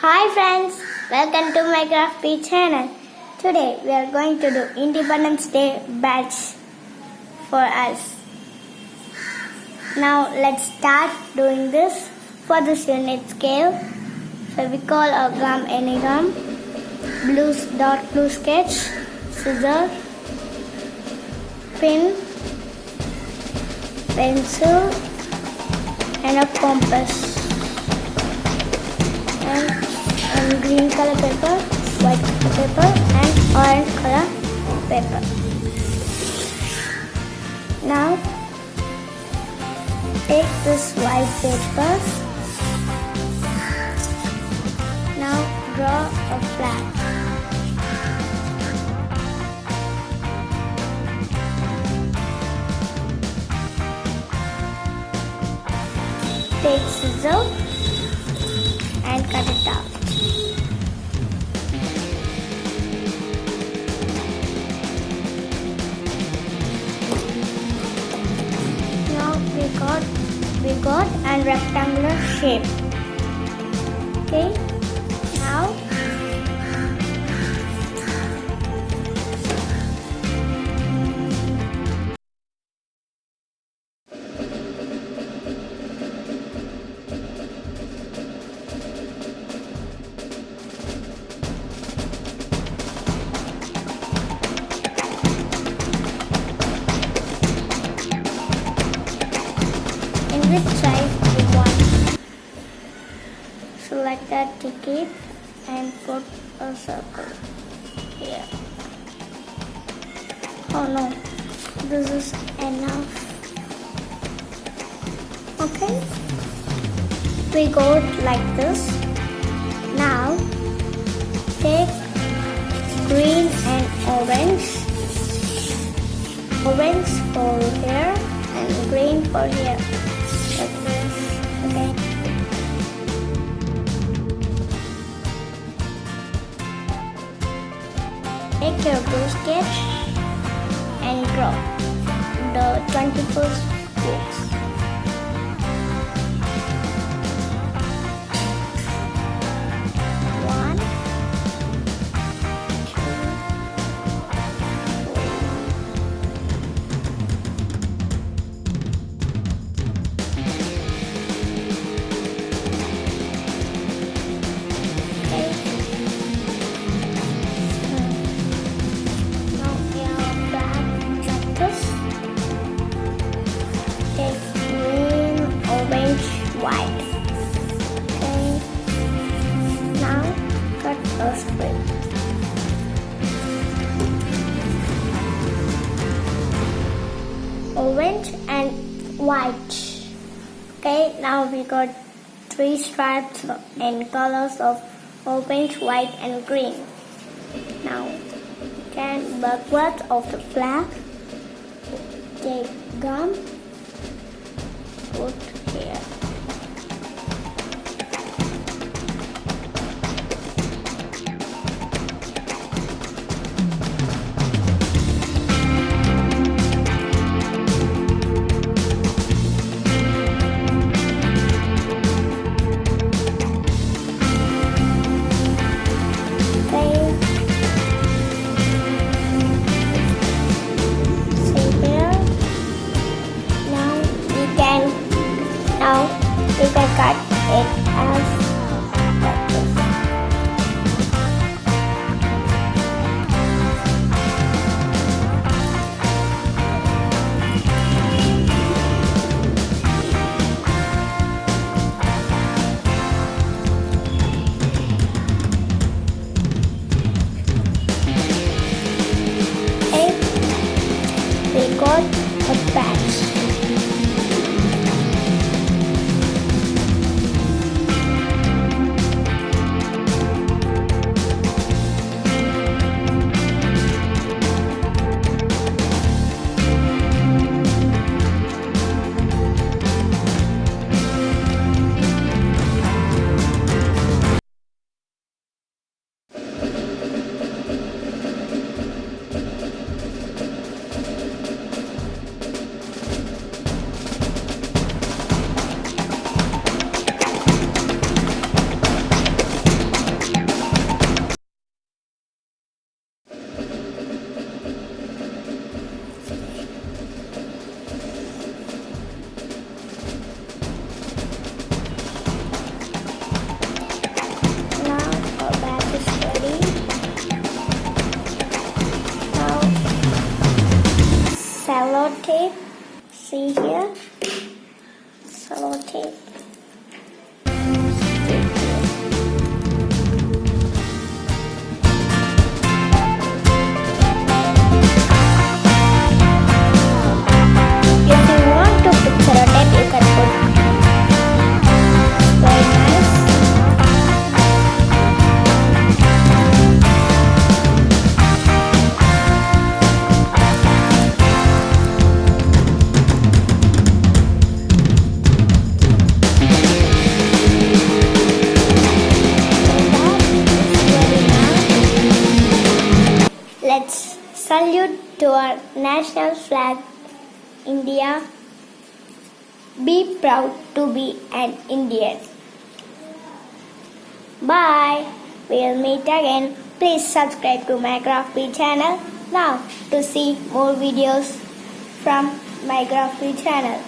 Hi friends, welcome to my Craft Bee channel. Today we are going to do Independence Day badge for us. Now let's start doing this. For this you need scale, Fevicol or gum, any gum, dark blue sketch, scissors, pin, pencil and a compass. And green color paper, white paper and orange color paper. Now take this white paper. Now draw a flag. Take scissors and cut it out. Now we got a rectangular shape. Okay, now which size you want. Select a ticket and put a circle here. Oh no, this is enough. Okay, we go like this. Now take green and orange. Orange for here and green for here. Okay. Take your blue sketch and draw the 21st books. One, white. Okay, now cut a straight. Orange and white. Okay, now we got 3 stripes in colors of orange, white and green. Now we can backward of the flag. Take gum, put here. Now see here. Sellotape. If you want to put sellotape, you can put. Very nice. Let's salute to our national flag, India. Be proud to be an Indian. Bye. We'll meet again. Please subscribe to my Graphy channel now to see more videos from my Graphy channel.